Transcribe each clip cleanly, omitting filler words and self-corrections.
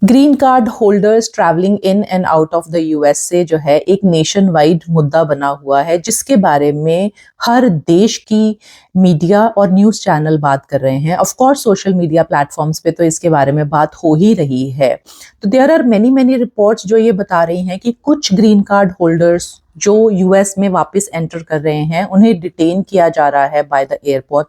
Green card holders travelling in and out of the US से जो है एक नेशन वाइड मुद्दा बना हुआ है, जिसके बारे में हर देश की मीडिया और न्यूज़ चैनल बात कर रहे हैं। Of course social media platforms पे तो इसके बारे में बात हो ही रही है। तो देयर आर मैनी रिपोर्ट्स जो ये बता रही हैं कि कुछ ग्रीन कार्ड होल्डर्स जो यूएस में वापस एंटर कर रहे हैं, उन्हें डिटेन किया जा रहा है बाय द एयरपोर्ट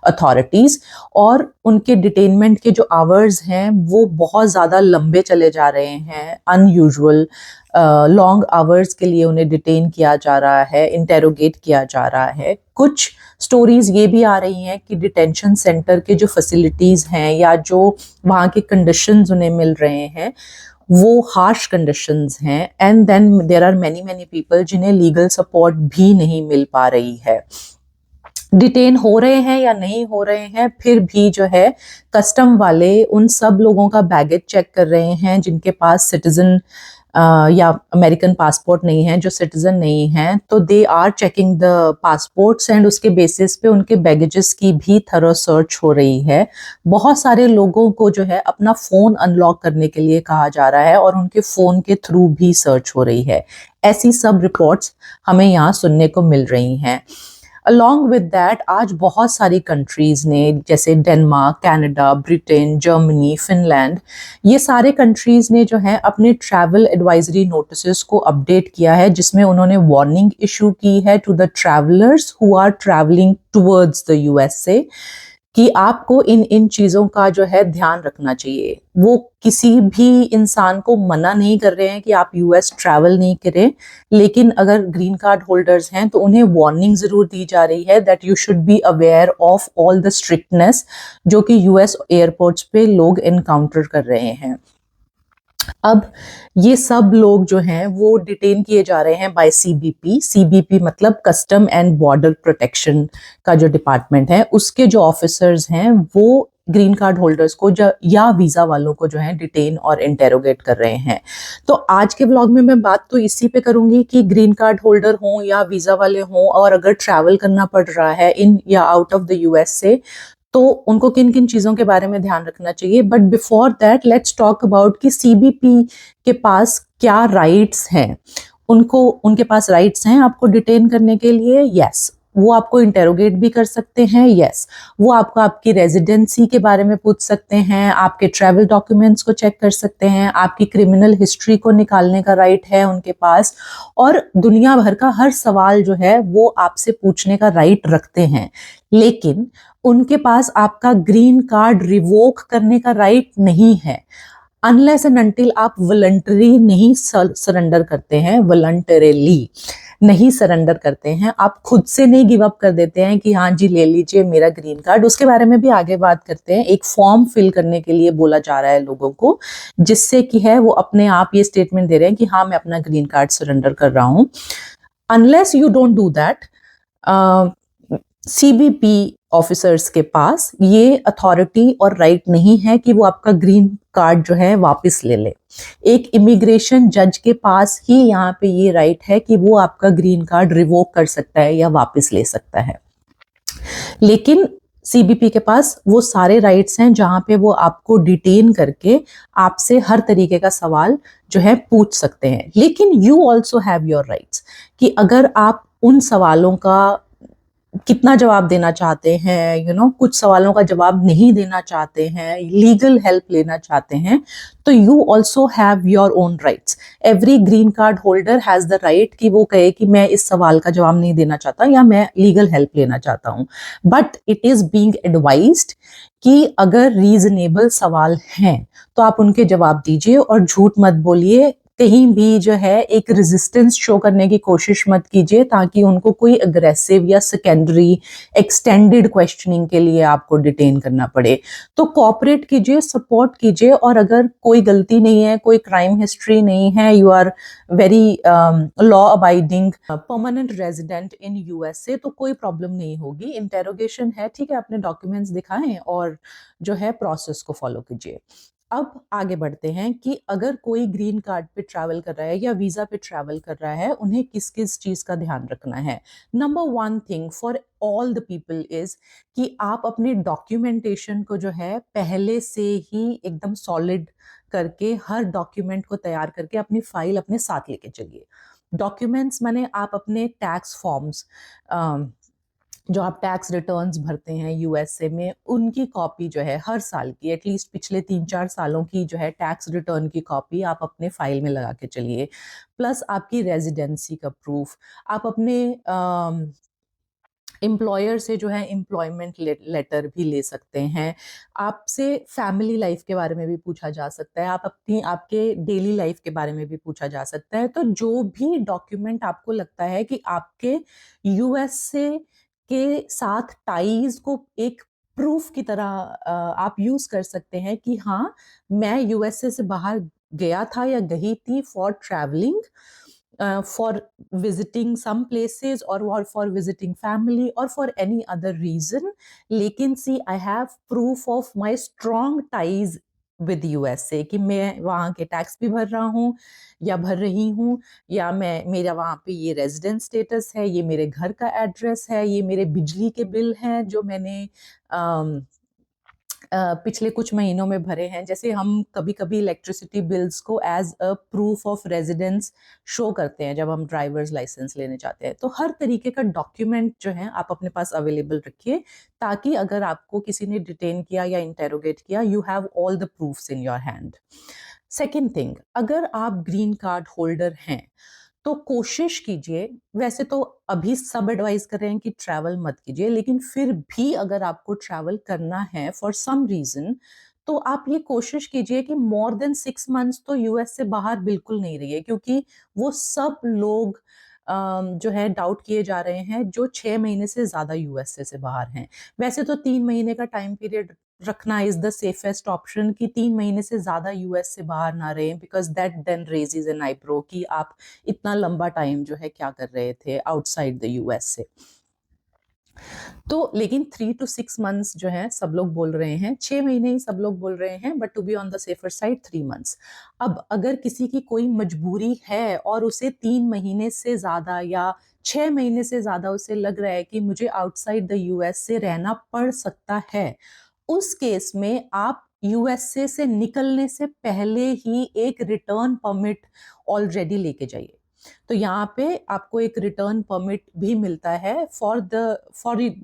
अथॉरिटीज, और उनके डिटेनमेंट के जो आवर्स हैं वो बहुत ज़्यादा लंबे चले जा रहे हैं। अनयूजुअल लॉन्ग आवर्स के लिए उन्हें डिटेन किया जा रहा है, इंटेरोगेट किया जा रहा है। कुछ स्टोरीज ये भी आ रही हैं कि डिटेंशन सेंटर के जो फैसिलिटीज़ हैं या जो वहाँ के कंडीशंस उन्हें मिल रहे हैं वो हार्श कंडीशंस हैं, and then there are many people जिन्हें लीगल सपोर्ट भी नहीं मिल पा रही है। डिटेन हो रहे हैं या नहीं हो रहे हैं, फिर भी जो है कस्टम वाले उन सब लोगों का बैगेज चेक कर रहे हैं जिनके पास सिटीजन या अमेरिकन पासपोर्ट नहीं है, जो सिटीजन नहीं है। तो they are checking the passports and उसके बेसिस पे उनके बैगेजेस की भी थरो सर्च हो रही है। बहुत सारे लोगों को जो है अपना फ़ोन अनलॉक करने के लिए कहा जा रहा है और उनके फ़ोन के थ्रू भी सर्च हो रही है। ऐसी सब रिपोर्ट्स हमें यहाँ सुनने को मिल रही हैं। अलॉन्ग विद दैट आज बहुत सारी कंट्रीज ने, जैसे Denmark, Canada, Britain, Germany, Finland, ये सारे कंट्रीज ने जो है अपने ट्रैवल एडवाइजरी नोटिसेस को अपडेट किया है, जिसमें उन्होंने वार्निंग इशू की है to the travellers who are travelling towards the USA कि आपको इन इन चीज़ों का जो है ध्यान रखना चाहिए। वो किसी भी इंसान को मना नहीं कर रहे हैं कि आप यूएस ट्रैवल नहीं करें, लेकिन अगर ग्रीन कार्ड होल्डर्स हैं तो उन्हें वार्निंग ज़रूर दी जा रही है that you should be aware of all the strictness जो कि यूएस एयरपोर्ट्स पे लोग इनकाउंटर कर रहे हैं। अब ये सब लोग जो हैं वो डिटेन किए जा रहे हैं बाय सीबीपी। सीबीपी मतलब कस्टम एंड बॉर्डर प्रोटेक्शन का जो डिपार्टमेंट है, उसके जो ऑफिसर्स हैं वो ग्रीन कार्ड होल्डर्स को या वीज़ा वालों को जो है डिटेन और इंटेरोगेट कर रहे हैं। तो आज के व्लॉग में मैं बात तो इसी पे करूंगी कि ग्रीन कार्ड होल्डर हों या वीज़ा वाले हों, और अगर ट्रैवल करना पड़ रहा है इन या आउट ऑफ द यूएस से, तो उनको किन किन चीज़ों के बारे में ध्यान रखना चाहिए। But before that let's talk about कि सीबीपी के पास क्या राइट्स हैं। उनके पास राइट्स हैं आपको डिटेन करने के लिए। यस, वो आपको इंटेरोगेट भी कर सकते हैं। यस, वो आपको आपकी रेजिडेंसी के बारे में पूछ सकते हैं, आपके ट्रैवल डॉक्यूमेंट्स को चेक कर सकते हैं, आपकी क्रिमिनल हिस्ट्री को निकालने का राइट है उनके पास, और दुनिया भर का हर सवाल जो है वो आपसे पूछने का राइट रखते हैं। लेकिन उनके पास आपका ग्रीन कार्ड रिवोक करने का राइट नहीं है, अनलेस एंड अनटिल आप वॉलंटरी नहीं सरेंडर करते हैं, वॉलंटरीली नहीं सरेंडर करते हैं, आप खुद से नहीं गिव अप कर देते हैं कि हाँ जी ले लीजिए मेरा ग्रीन कार्ड। उसके बारे में भी आगे बात करते हैं। एक फॉर्म फिल करने के लिए बोला जा रहा है लोगों को, जिससे कि है वो अपने आप ये स्टेटमेंट दे रहे हैं कि हाँ मैं अपना ग्रीन कार्ड सरेंडर कर रहा हूँ। Unless you don't do that, CBP officers के पास ये अथॉरिटी और राइट नहीं है कि वो आपका ग्रीन कार्ड जो है वापस ले ले। एक इमिग्रेशन जज के पास ही यहाँ पे ये राइट है कि वो आपका ग्रीन कार्ड रिवोक कर सकता है या वापस ले सकता है। लेकिन सीबीपी के पास वो सारे राइट्स हैं जहाँ पे वो आपको डिटेन करके आपसे हर तरीके का सवाल जो है पूछ सकते हैं। लेकिन you also have your rights कि अगर आप उन सवालों का कितना जवाब देना चाहते हैं, कुछ सवालों का जवाब नहीं देना चाहते हैं, लीगल हेल्प लेना चाहते हैं, तो you also have your own rights. Every green card holder has the right कि वो कहे कि मैं इस सवाल का जवाब नहीं देना चाहता या मैं लीगल हेल्प लेना चाहता हूँ। But it is being advised कि अगर रीजनेबल सवाल हैं तो आप उनके जवाब दीजिए और झूठ मत बोलिए। कहीं भी जो है एक रेजिस्टेंस शो करने की कोशिश मत कीजिए, ताकि उनको कोई अग्रेसिव या सेकेंडरी एक्सटेंडेड क्वेश्चनिंग के लिए आपको डिटेन करना पड़े। तो कोऑपरेट कीजिए, सपोर्ट कीजिए, और अगर कोई गलती नहीं है, कोई क्राइम हिस्ट्री नहीं है, you are very law abiding permanent resident in USA, तो कोई प्रॉब्लम नहीं होगी। इंटेरोगेशन है, ठीक है, अपने डॉक्यूमेंट्स दिखाएं और जो है प्रोसेस को फॉलो कीजिए। अब आगे बढ़ते हैं कि अगर कोई ग्रीन कार्ड पे ट्रैवल कर रहा है या वीजा पे ट्रैवल कर रहा है, उन्हें किस किस चीज का ध्यान रखना है। Number one thing for all the people is कि आप अपने डॉक्यूमेंटेशन को जो है पहले से ही एकदम सॉलिड करके, हर डॉक्यूमेंट को तैयार करके अपनी फाइल अपने साथ लेके चलिए। डॉक्यूमेंट्स माने आप अपने टैक्स फॉर्म्स, जो आप टैक्स रिटर्न्स भरते हैं यूएसए में, उनकी कॉपी जो है हर साल की, एटलीस्ट पिछले 3-4 सालों की जो है टैक्स रिटर्न की कॉपी आप अपने फाइल में लगा के चलिए। प्लस आपकी रेजिडेंसी का प्रूफ, आप अपने एम्प्लॉयर से जो है एम्प्लॉयमेंट लेटर भी ले सकते हैं। आपसे फैमिली लाइफ के बारे में भी पूछा जा सकता है, आप अपनी आपके डेली लाइफ के बारे में भी पूछा जा सकता है। तो जो भी डॉक्यूमेंट आपको लगता है कि आपके यूएसए के साथ टाइज को एक प्रूफ की तरह आप यूज कर सकते हैं कि हाँ, मैं यूएसए से बाहर गया था या गई थी for travelling, for visiting some places or for visiting family or for any other reason, लेकिन see I have proof of my strong ties with USA कि मैं वहाँ के टैक्स भी भर रहा हूँ या भर रही हूँ, या मैं मेरा वहाँ पे ये रेजिडेंट स्टेटस है, ये मेरे घर का एड्रेस है, ये मेरे बिजली के बिल हैं जो मैंने पिछले कुछ महीनों में भरे हैं। जैसे हम कभी-कभी इलेक्ट्रिसिटी बिल्स को as a proof of residence show करते हैं जब हम ड्राइवर्स लाइसेंस लेने जाते हैं। तो हर तरीके का डॉक्यूमेंट जो है आप अपने पास अवेलेबल रखिए, ताकि अगर आपको किसी ने डिटेन किया या इंटेरोगेट किया, you have all the proofs in your hand. Second thing, अगर आप ग्रीन कार्ड होल्डर हैं तो कोशिश कीजिए, वैसे तो अभी सब एडवाइस कर रहे हैं कि ट्रैवल मत कीजिए, लेकिन फिर भी अगर आपको ट्रैवल करना है फॉर सम रीजन, तो आप ये कोशिश कीजिए कि मोर देन 6 मंथ्स तो यूएस से बाहर बिल्कुल नहीं रहिए, क्योंकि वो सब लोग जो है डाउट किए जा रहे हैं जो 6 महीने से ज्यादा यूएसए से बाहर हैं। वैसे तो 3 महीने का टाइम पीरियड रखना इज द सेफेस्ट ऑप्शन कि 3 महीने से ज्यादा यूएस से बाहर ना रहे, because that then raises an eyebrow कि आप इतना लंबा टाइम जो है क्या कर रहे थे आउटसाइड द यूएस से। तो लेकिन 3 to 6 months जो है सब लोग बोल रहे हैं, 6 महीने ही सब लोग बोल रहे हैं, but to be on the safer side 3 months। अब अगर किसी की कोई मजबूरी है और उसे 3 महीने से ज्यादा या 6 महीने से ज्यादा उसे लग रहा है कि मुझे आउटसाइड द यूएस से रहना पड़ सकता है, उस केस में आप यूएसए से निकलने से पहले ही एक रिटर्न परमिट ऑलरेडी लेके जाइए। तो यहाँ पे आपको एक रिटर्न परमिट भी मिलता है for the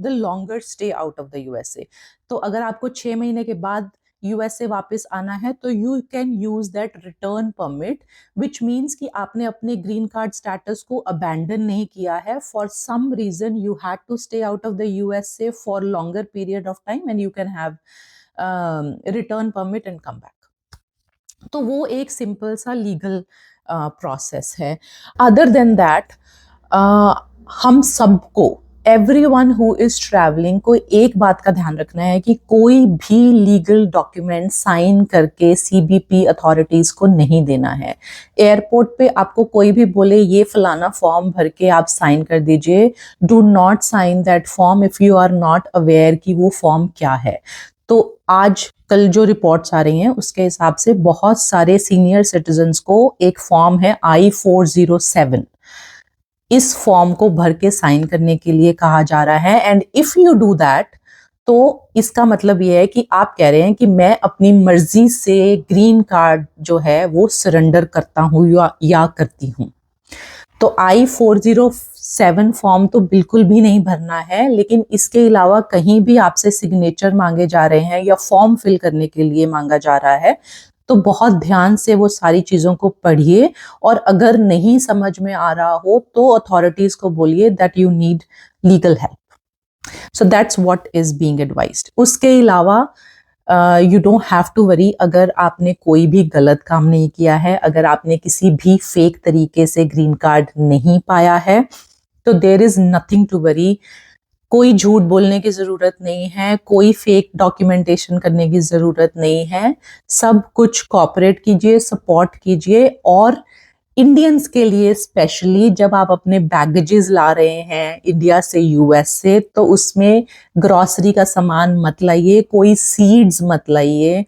longer stay out of the USA. तो अगर आपको 6 महीने के बाद यूएसए वापस आना है तो you can use that return permit, which means कि आपने अपने ग्रीन कार्ड स्टेटस को अबैंडन नहीं किया है। For some reason you had to stay out of the USA for longer period of time and you can have return permit and come back. तो वो एक सिंपल सा लीगल प्रोसेस है। Other than that हम सबको, everyone who is travelling को एक बात का ध्यान रखना है कि कोई भी लीगल डॉक्यूमेंट साइन करके सीबीपी अथॉरिटीज को नहीं देना है। एयरपोर्ट पे आपको कोई भी बोले ये फलाना फॉर्म भर के आप साइन कर दीजिए, do not sign that form if you are not aware कि वो फॉर्म क्या है। तो आज कल जो रिपोर्ट्स आ रही हैं उसके हिसाब से बहुत सारे सीनियर सिटीजन्स को एक फॉर्म है I-407, इस फॉर्म को भर के साइन करने के लिए कहा जा रहा है। And if you do that, तो इसका मतलब ये है कि आप कह रहे हैं कि मैं अपनी मर्जी से ग्रीन कार्ड जो है वो सरेंडर करता हूं या करती हूं। तो I-407 फॉर्म तो बिल्कुल भी नहीं भरना है, लेकिन इसके अलावा कहीं भी आपसे सिग्नेचर मांगे जा रहे हैं या फॉर्म फिल करने के लिए मांगा जा रहा है, तो बहुत ध्यान से वो सारी चीजों को पढ़िए, और अगर नहीं समझ में आ रहा हो तो अथॉरिटीज को बोलिए that you need legal help. So that's what is being advised. उसके अलावा you don't have to worry अगर आपने कोई भी गलत काम नहीं किया है, अगर आपने किसी भी फेक तरीके से ग्रीन कार्ड नहीं पाया है, तो there is nothing to worry. कोई झूठ बोलने की जरूरत नहीं है, कोई फेक डॉक्यूमेंटेशन करने की जरूरत नहीं है। सब कुछ कॉपरेट कीजिए, सपोर्ट कीजिए। और इंडियंस के लिए स्पेशली जब आप अपने बैगेजेस ला रहे हैं इंडिया से यूएस से, तो उसमें ग्रॉसरी का सामान मत लाइए, कोई सीड्स मत लाइए,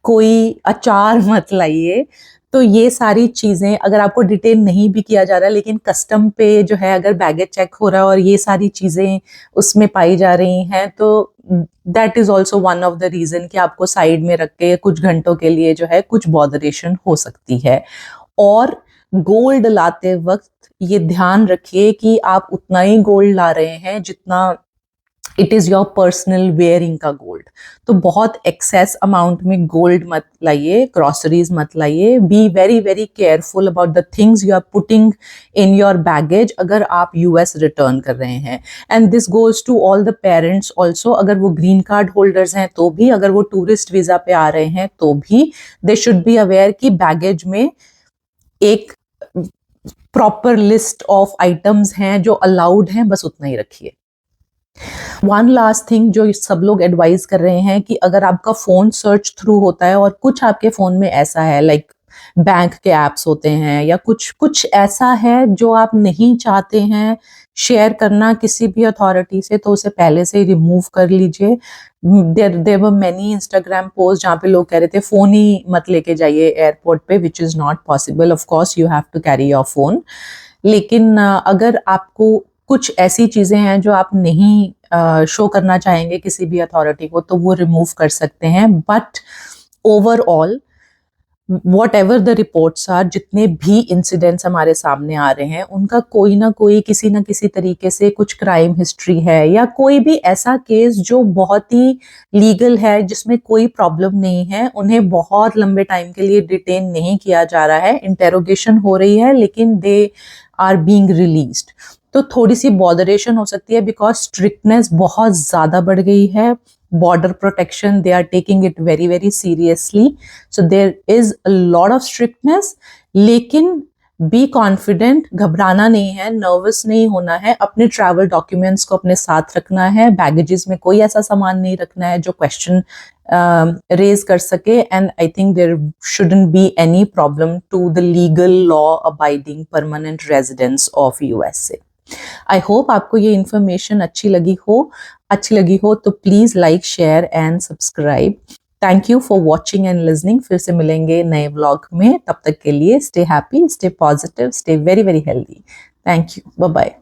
कोई अचार मत लाइए। तो ये सारी चीज़ें अगर आपको डिटेन नहीं भी किया जा रहा है, लेकिन कस्टम पे जो है अगर बैगेज चेक हो रहा है और ये सारी चीज़ें उसमें पाई जा रही हैं, तो that is also one of the reason कि आपको साइड में रख के कुछ घंटों के लिए जो है कुछ बॉदरेशन हो सकती है। और गोल्ड लाते वक्त ये ध्यान रखिए कि आप उतना ही गोल्ड ला रहे हैं जितना it is your personal wearing का गोल्ड। तो बहुत एक्सेस अमाउंट में गोल्ड मत लाइए, ग्रॉसरीज मत लाइए। Be very very careful about the things you are putting in your baggage अगर आप यूएस रिटर्न कर रहे हैं। And this goes to all the parents also, अगर वो ग्रीन कार्ड होल्डर्स हैं तो भी, अगर वो टूरिस्ट वीज़ा पे आ रहे हैं तो भी, दे शुड बी अवेयर कि बैगेज में एक प्रॉपर लिस्ट ऑफ आइटम्स हैं जो अलाउड हैं, बस उतना ही रखिए। वन लास्ट थिंग जो सब लोग एडवाइज कर रहे हैं कि अगर आपका फ़ोन सर्च थ्रू होता है और कुछ आपके फ़ोन में ऐसा है, लाइक बैंक के ऐप्स होते हैं या कुछ ऐसा है जो आप नहीं चाहते हैं शेयर करना किसी भी अथॉरिटी से, तो उसे पहले से ही रिमूव कर लीजिए। There were many Instagram post जहाँ पे लोग कह रहे थे फ़ोन ही मत लेके जाइए एयरपोर्ट पे, which is not possible. Of course you have to carry your phone, लेकिन अगर आपको कुछ ऐसी चीज़ें हैं जो आप नहीं शो करना चाहेंगे किसी भी अथॉरिटी को, तो वो रिमूव कर सकते हैं। But overall whatever the reports are, जितने भी इंसिडेंट्स हमारे सामने आ रहे हैं उनका कोई ना कोई किसी ना किसी तरीके से कुछ क्राइम हिस्ट्री है, या कोई भी ऐसा केस जो बहुत ही लीगल है जिसमें कोई प्रॉब्लम नहीं है, उन्हें बहुत लंबे टाइम के लिए डिटेन नहीं किया जा रहा है, इंटेरोगेशन हो रही है, लेकिन दे आर बीइंग रिलीज्ड। तो थोड़ी सी बॉदरेशन हो सकती है बिकॉज स्ट्रिक्टनेस बहुत ज़्यादा बढ़ गई है। border protection, they are taking it very very seriously, so there is a lot of strictness, लेकिन बी कॉन्फिडेंट, घबराना नहीं है, नर्वस नहीं होना है, अपने ट्रैवल डॉक्यूमेंट्स को अपने साथ रखना है, बैगेजेस में कोई ऐसा सामान नहीं रखना है जो क्वेश्चन रेज कर सके। And I think there shouldn't be any problem to the legal law abiding permanent residents of USA. I hope आपको ये इन्फॉर्मेशन अच्छी लगी हो तो please like, share and subscribe. Thank you for watching and listening. फिर से मिलेंगे नए व्लॉग में, तब तक के लिए stay happy, stay positive, stay very very healthy. Thank you, bye bye.